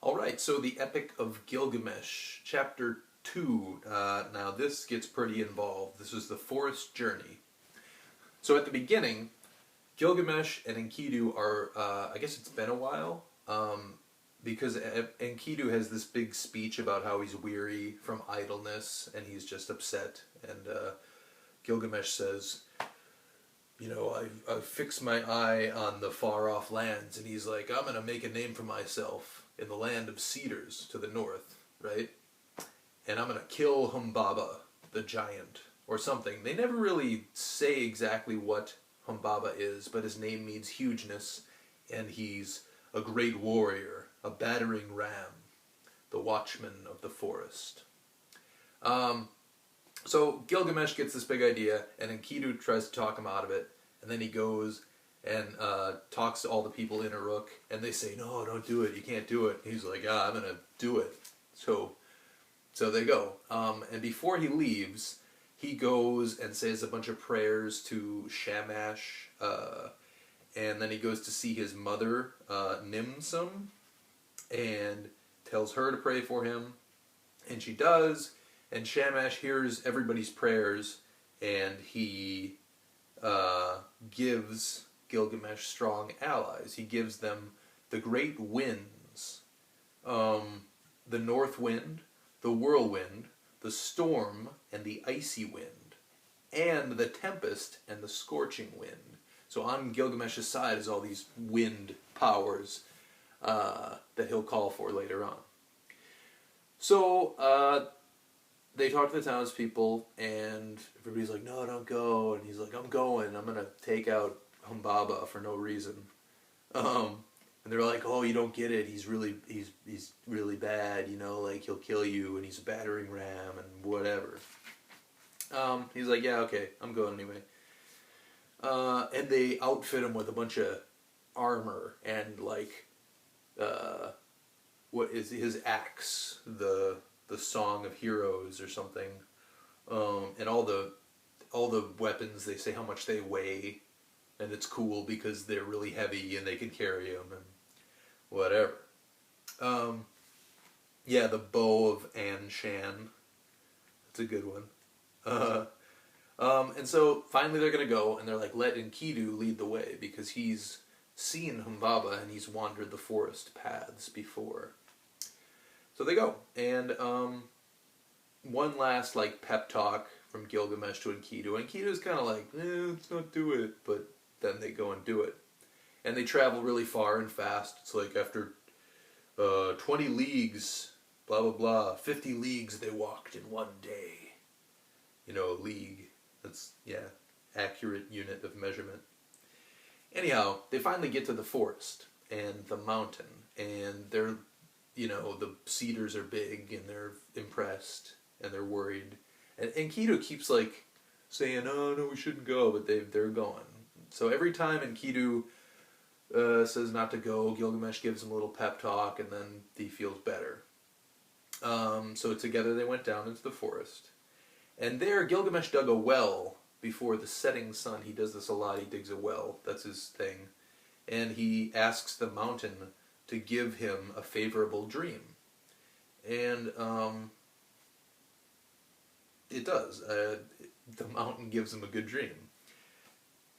Alright, so the Epic of Gilgamesh, Chapter 2. Now this gets pretty involved. This is the forest journey. So at the beginning, Gilgamesh and Enkidu are, I guess it's been a while, because Enkidu has this big speech about how he's weary from idleness, and he's just upset, and Gilgamesh says, you know, I've fixed my eye on the far-off lands, and he's like, I'm going to make a name for myself in the land of cedars to the north, right? And I'm going to kill Humbaba, the giant, or something. They never really say exactly what Humbaba is, but his name means hugeness, and he's a great warrior, a battering ram, the watchman of the forest. So Gilgamesh gets this big idea, and Enkidu tries to talk him out of it, and then he goes and talks to all the people in Uruk, and they say, no, don't do it, you can't do it. And he's like, I'm going to do it. So they go. And before he leaves, he goes and says a bunch of prayers to Shamash, and then he goes to see his mother, Nimsum, and tells her to pray for him, and she does. And Shamash hears everybody's prayers, and he gives Gilgamesh strong allies. He gives them the great winds, the north wind, the whirlwind, the storm, and the icy wind, and the tempest and the scorching wind. So on Gilgamesh's side is all these wind powers that he'll call for later on. So they talk to the townspeople, and everybody's like, no, don't go. And he's like, I'm going. I'm going to take out Humbaba for no reason. And they're like, oh, you don't get it. He's really bad, you know, like he'll kill you, and he's a battering ram and whatever. He's like, yeah, okay, I'm going anyway. And they outfit him with a bunch of armor and like, what is his axe, the Song of Heroes or something, and all the weapons, they say how much they weigh, and it's cool because they're really heavy and they can carry them and whatever. Yeah, the bow of Anshan, that's a good one. And so finally they're gonna go, and they're like, let Enkidu lead the way because he's seen Humbaba and he's wandered the forest paths before. So they go, and one last like pep talk from Gilgamesh to Enkidu. Enkidu's kind of like, let's not do it, but then they go and do it. And they travel really far and fast. It's like after 20 leagues, blah blah blah, 50 leagues they walked in one day. You know, a league. That's, yeah, accurate unit of measurement. Anyhow, they finally get to the forest and the mountain, and they're, you know, the cedars are big, and they're impressed, and they're worried. And Enkidu keeps, like, saying, oh, no, we shouldn't go, but they're going. So every time Enkidu says not to go, Gilgamesh gives him a little pep talk, and then he feels better. So together they went down into the forest. And there, Gilgamesh dug a well before the setting sun. He does this a lot, he digs a well, that's his thing. And he asks the mountain to give him a favorable dream. And it does. The mountain gives him a good dream.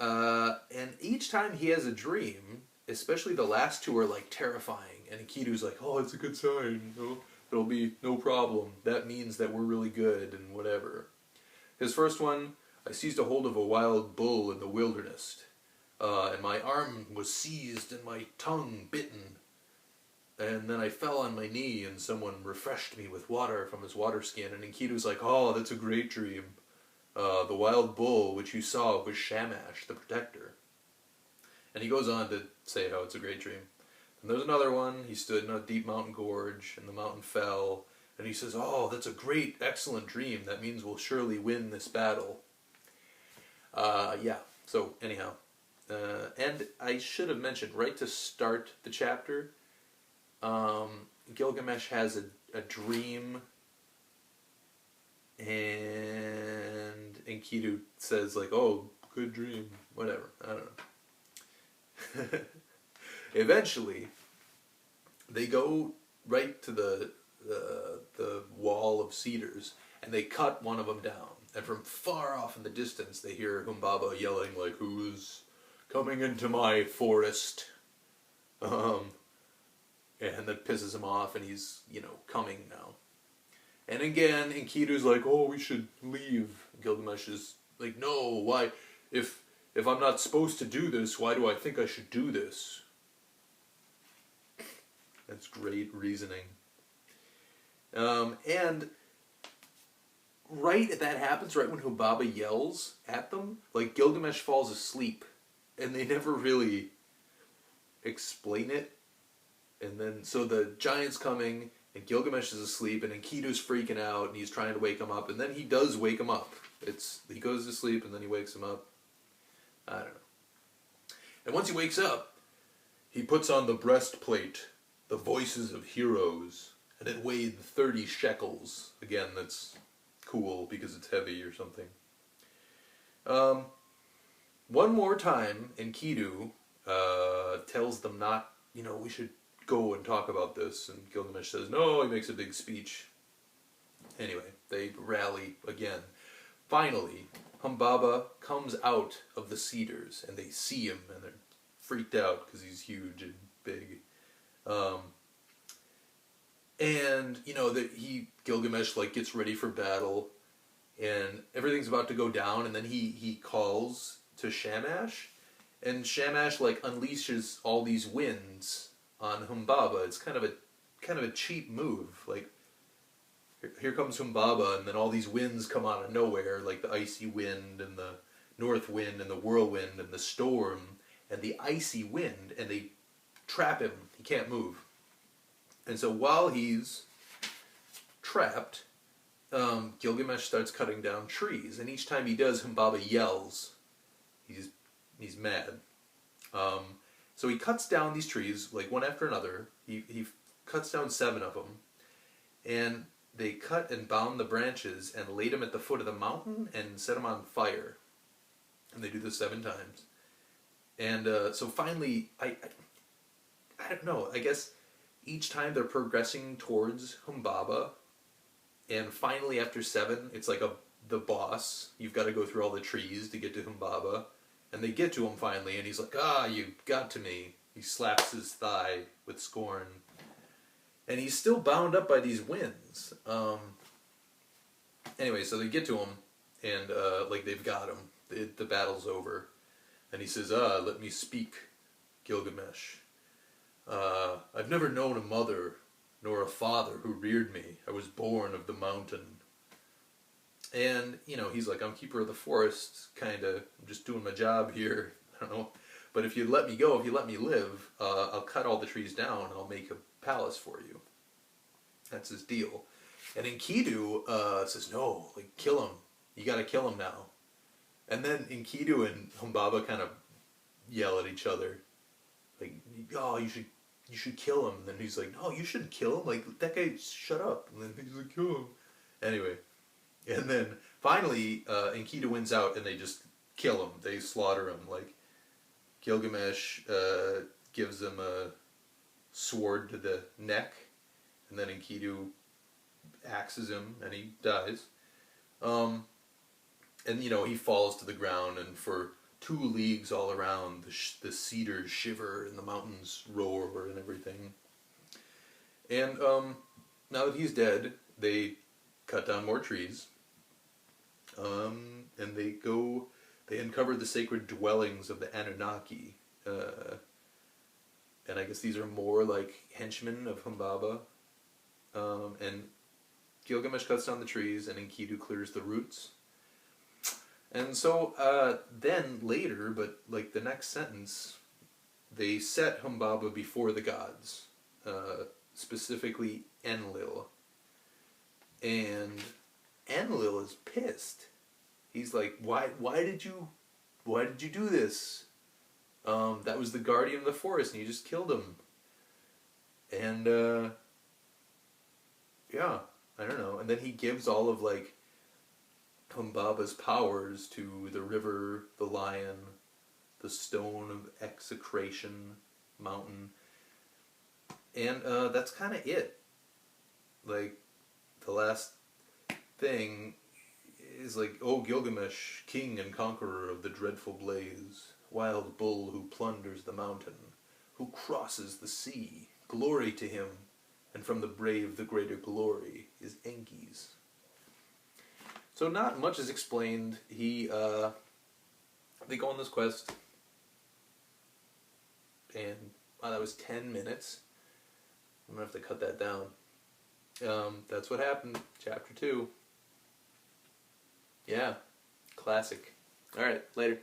And each time he has a dream, especially the last two are like terrifying, and Enkidu's like, oh, it's a good sign, you know? It'll be no problem. That means that we're really good and whatever. His first one, I seized a hold of a wild bull in the wilderness, and my arm was seized and my tongue bitten. And then I fell on my knee, and someone refreshed me with water from his water skin. And Enkidu's like, oh, that's a great dream. The wild bull, which you saw, was Shamash, the protector. And he goes on to say how it's a great dream. And there's another one. He stood in a deep mountain gorge, and the mountain fell. And he says, oh, that's a great, excellent dream. That means we'll surely win this battle. Yeah, so anyhow. And I should have mentioned, right to start the chapter, Gilgamesh has a dream, and Enkidu says, like, oh, good dream, whatever, I don't know. Eventually, they go right to the wall of cedars, and they cut one of them down. And from far off in the distance, they hear Humbaba yelling like, "Who's coming into my forest?" And that pisses him off, and he's, coming now. And again, Enkidu's like, "Oh, we should leave." Gilgamesh is like, "No, why? If I'm not supposed to do this, why do I think I should do this?" That's great reasoning. And right at that happens, right when Humbaba yells at them, like Gilgamesh falls asleep, and they never really explain it. And then, so the giant's coming, and Gilgamesh is asleep, and Enkidu's freaking out, and he's trying to wake him up, and then he does wake him up. He goes to sleep, and then he wakes him up. I don't know. And once he wakes up, he puts on the breastplate, the voices of heroes, and it weighed 30 shekels. Again, that's cool, because it's heavy or something. One more time, Enkidu tells them not, we should go and talk about this, and Gilgamesh says no. He makes a big speech. Anyway, they rally again. Finally, Humbaba comes out of the cedars, and they see him, and they're freaked out because he's huge and big. And Gilgamesh gets ready for battle, and everything's about to go down, and then he calls to Shamash, and Shamash unleashes all these winds on Humbaba. It's kind of a cheap move. Here comes Humbaba, and then all these winds come out of nowhere, like the icy wind and the north wind and the whirlwind and the storm and the icy wind, and they trap him. He can't move. And so while he's trapped, Gilgamesh starts cutting down trees, and each time he does, Humbaba yells. He's mad. So he cuts down these trees, one after another. He cuts down 7 of them, and they cut and bound the branches and laid them at the foot of the mountain and set them on fire. And they do this 7 times. And so finally, I don't know, I guess each time they're progressing towards Humbaba, and finally after 7, it's like the boss. You've got to go through all the trees to get to Humbaba. And they get to him finally, and he's like, "You got to me." He slaps his thigh with scorn. And he's still bound up by these winds. Anyway, so they get to him, and they've got him. The battle's over. And he says, "Let me speak, Gilgamesh. I've never known a mother nor a father who reared me. I was born of the mountain." And, he's like, "I'm keeper of the forest, kinda. I'm just doing my job here. I don't know. But if you let me go, if you let me live, I'll cut all the trees down and I'll make a palace for you." That's his deal. And Enkidu says, "No, kill him. You gotta kill him now." And then Enkidu and Humbaba kind of yell at each other. "Oh, you should kill him." And then he's like, "No, you shouldn't kill him. That guy, shut up." And then he's like, "Kill him." Anyway. And then, finally, Enkidu wins out, and they just kill him. They slaughter him. Gilgamesh gives him a sword to the neck, and then Enkidu axes him, and he dies. And, he falls to the ground, and for 2 leagues all around, the cedars shiver, and the mountains roar, and everything. And now that he's dead, they cut down more trees. And they uncover the sacred dwellings of the Anunnaki. And I guess these are more like henchmen of Humbaba. And Gilgamesh cuts down the trees, and Enkidu clears the roots. And so then later, but the next sentence, they set Humbaba before the gods, specifically Enlil. And Enlil is pissed. He's like, why did you do this? That was the guardian of the forest, and you just killed him. And yeah, I don't know. And then he gives all of Humbaba's powers to the river, the lion, the stone of execration mountain. And that's kind of it. Like, the last thing is like, "O Gilgamesh, king and conqueror of the dreadful blaze, wild bull who plunders the mountain, who crosses the sea, glory to him, and from the brave the greater glory is Enki's." So not much is explained. They go on this quest, and wow, that was 10 minutes. I'm going to have to cut that down. That's what happened. Chapter 2. Yeah. Classic. Alright, later.